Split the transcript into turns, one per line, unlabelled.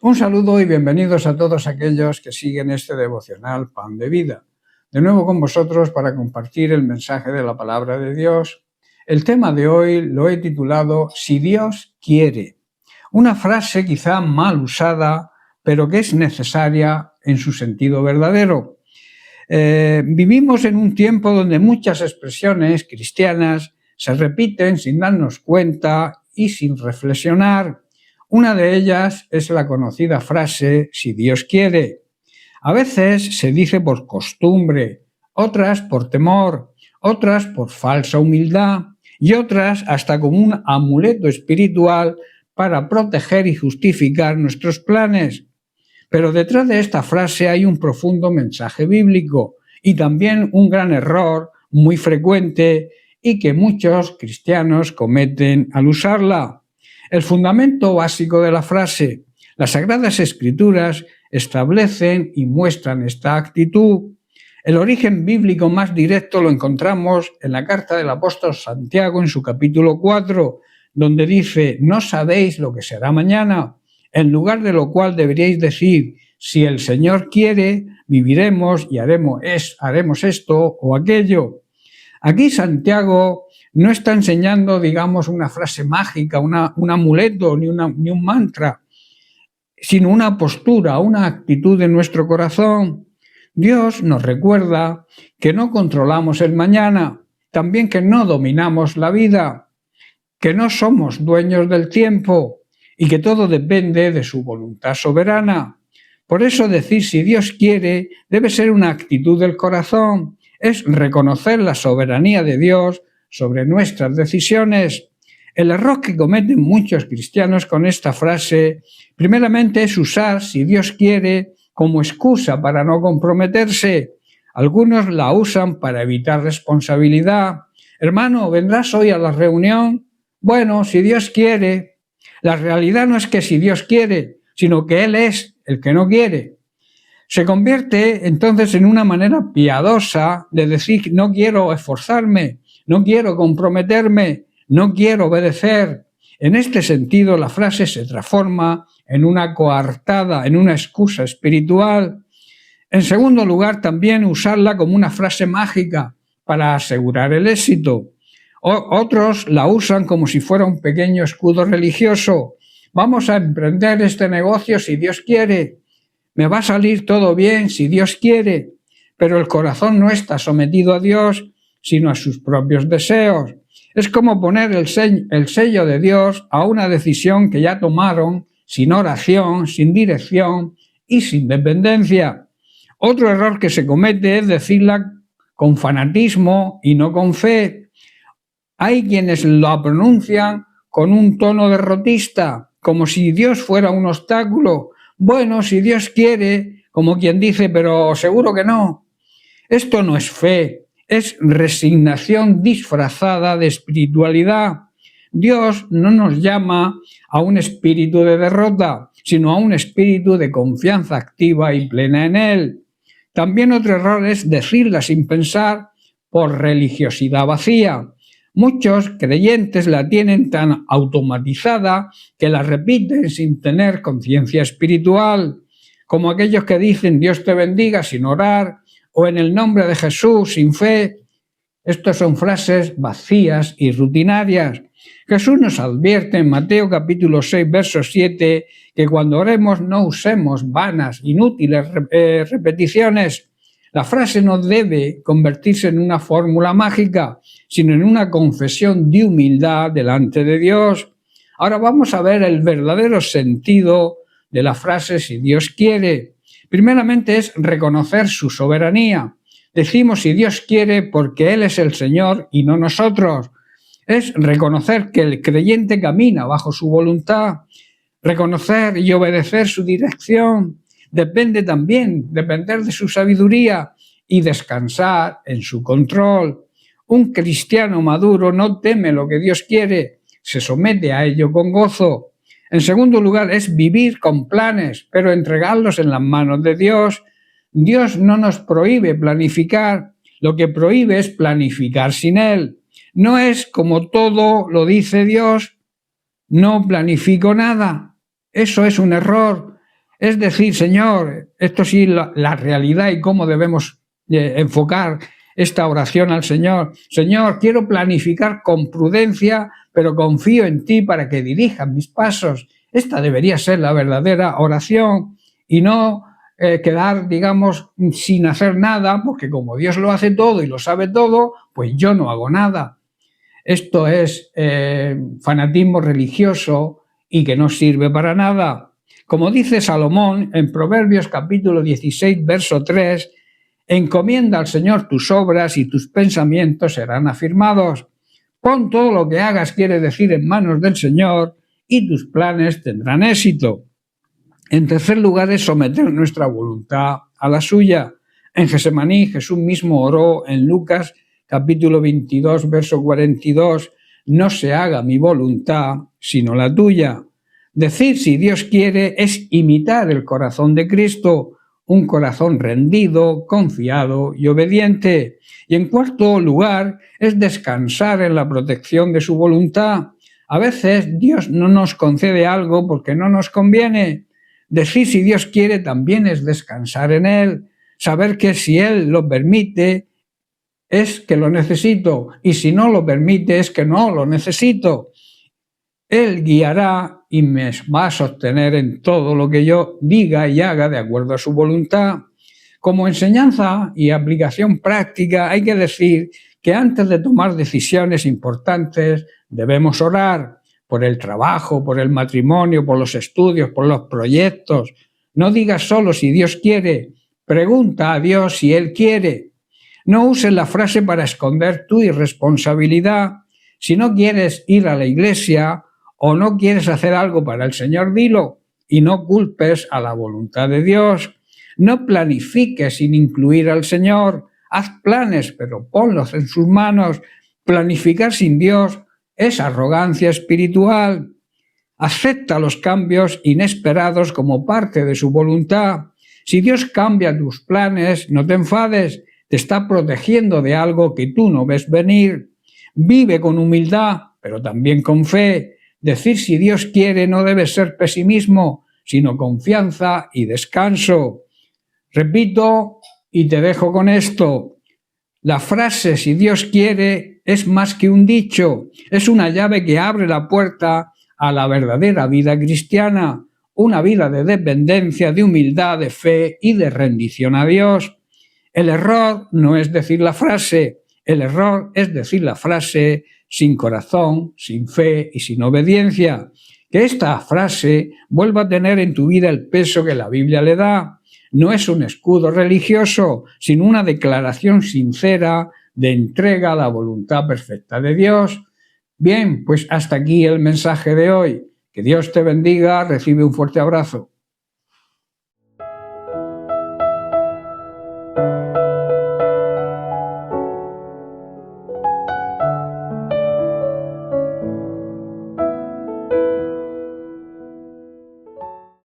Un saludo y bienvenidos a todos aquellos que siguen este devocional Pan de Vida. De nuevo con vosotros para compartir el mensaje de la palabra de Dios. El tema de hoy lo he titulado Si Dios quiere. Una frase quizá mal usada, pero que es necesaria en su sentido verdadero. Vivimos en un tiempo donde muchas expresiones cristianas se repiten sin darnos cuenta y sin reflexionar. Una de ellas es la conocida frase «si Dios quiere». A veces se dice por costumbre, otras por temor, otras por falsa humildad y otras hasta como un amuleto espiritual para proteger y justificar nuestros planes. Pero detrás de esta frase hay un profundo mensaje bíblico y también un gran error muy frecuente y que muchos cristianos cometen al usarla. El fundamento básico de la frase, las Sagradas Escrituras establecen y muestran esta actitud. El origen bíblico más directo lo encontramos en la carta del apóstol Santiago en su capítulo 4, donde dice: «No sabéis lo que será mañana», en lugar de lo cual deberíais decir: «Si el Señor quiere, viviremos y haremos esto o aquello». Aquí Santiago no está enseñando, digamos, una frase mágica, un amuleto ni un mantra, sino una postura, una actitud de nuestro corazón. Dios nos recuerda que no controlamos el mañana, también que no dominamos la vida, que no somos dueños del tiempo y que todo depende de su voluntad soberana. Por eso decir «si Dios quiere» debe ser una actitud del corazón, es reconocer la soberanía de Dios sobre nuestras decisiones. El error que cometen muchos cristianos con esta frase, primeramente, es usar «si Dios quiere» como excusa para no comprometerse. Algunos la usan para evitar responsabilidad. «Hermano, ¿vendrás hoy a la reunión?» Bueno, si Dios quiere. La realidad no es que si Dios quiere, sino que Él es el que no quiere. Se convierte entonces en una manera piadosa de decir no quiero esforzarme, no quiero comprometerme, no quiero obedecer. En este sentido, la frase se transforma en una coartada, en una excusa espiritual. En segundo lugar, también usarla como una frase mágica para asegurar el éxito. Otros la usan como si fuera un pequeño escudo religioso. Vamos a emprender este negocio si Dios quiere. Me va a salir todo bien si Dios quiere. Pero el corazón no está sometido a Dios, sino a sus propios deseos. Es como poner el sello de Dios a una decisión que ya tomaron sin oración, sin dirección y sin dependencia. Otro error que se comete es decirla con fanatismo y no con fe. Hay quienes la pronuncian con un tono derrotista, como si Dios fuera un obstáculo. Bueno, si Dios quiere, como quien dice, pero seguro que no. Esto no es fe, es resignación disfrazada de espiritualidad. Dios no nos llama a un espíritu de derrota, sino a un espíritu de confianza activa y plena en Él. También otro error es decirla sin pensar por religiosidad vacía. Muchos creyentes la tienen tan automatizada que la repiten sin tener conciencia espiritual, como aquellos que dicen Dios te bendiga sin orar o en el nombre de Jesús sin fe. Estas son frases vacías y rutinarias. Jesús nos advierte en Mateo capítulo 6, verso 7, que cuando oremos no usemos vanas, inútiles repeticiones. La frase no debe convertirse en una fórmula mágica, sino en una confesión de humildad delante de Dios. Ahora vamos a ver el verdadero sentido de la frase «si Dios quiere». Primeramente es reconocer su soberanía. Decimos «si Dios quiere» porque Él es el Señor y no nosotros. Es reconocer que el creyente camina bajo su voluntad, reconocer y obedecer su dirección. Depender de su sabiduría y descansar en su control. Un cristiano maduro no teme lo que Dios quiere, se somete a ello con gozo. En segundo lugar, es vivir con planes, pero entregarlos en las manos de Dios. Dios no nos prohíbe planificar, lo que prohíbe es planificar sin Él. No es como todo lo dice Dios, no planifico nada. Eso es un error. Es decir, Señor, esto sí, la realidad y cómo debemos enfocar esta oración al Señor. Señor, quiero planificar con prudencia, pero confío en ti para que dirijas mis pasos. Esta debería ser la verdadera oración y no quedar, digamos, sin hacer nada, porque como Dios lo hace todo y lo sabe todo, pues yo no hago nada. Esto es fanatismo religioso y que no sirve para nada. Como dice Salomón en Proverbios capítulo 16, verso 3, encomienda al Señor tus obras y tus pensamientos serán afirmados. Pon todo lo que hagas, quiere decir, en manos del Señor y tus planes tendrán éxito. En tercer lugar es someter nuestra voluntad a la suya. En Getsemaní Jesús mismo oró en Lucas capítulo 22, verso 42, no se haga mi voluntad, sino la tuya. Decir si Dios quiere es imitar el corazón de Cristo, un corazón rendido, confiado y obediente. Y en cuarto lugar es descansar en la protección de su voluntad. A veces Dios no nos concede algo porque no nos conviene. Decir si Dios quiere también es descansar en Él, saber que si Él lo permite es que lo necesito y si no lo permite es que no lo necesito. Él guiará y me va a sostener en todo lo que yo diga y haga de acuerdo a su voluntad. Como enseñanza y aplicación práctica hay que decir que antes de tomar decisiones importantes debemos orar por el trabajo, por el matrimonio, por los estudios, por los proyectos. No digas solo si Dios quiere, pregunta a Dios si Él quiere. No uses la frase para esconder tu irresponsabilidad. Si no quieres ir a la iglesia o no quieres hacer algo para el Señor, dilo y no culpes a la voluntad de Dios. No planifiques sin incluir al Señor. Haz planes, pero ponlos en sus manos. Planificar sin Dios es arrogancia espiritual. Acepta los cambios inesperados como parte de su voluntad. Si Dios cambia tus planes, no te enfades. Te está protegiendo de algo que tú no ves venir. Vive con humildad, pero también con fe. Decir si Dios quiere no debe ser pesimismo, sino confianza y descanso. Repito y te dejo con esto. La frase si Dios quiere es más que un dicho, es una llave que abre la puerta a la verdadera vida cristiana, una vida de dependencia, de humildad, de fe y de rendición a Dios. El error no es decir la frase, el error es decir la frase sin corazón, sin fe y sin obediencia. Que esta frase vuelva a tener en tu vida el peso que la Biblia le da. No es un escudo religioso, sino una declaración sincera de entrega a la voluntad perfecta de Dios. Bien, pues hasta aquí el mensaje de hoy. Que Dios te bendiga, recibe un fuerte abrazo.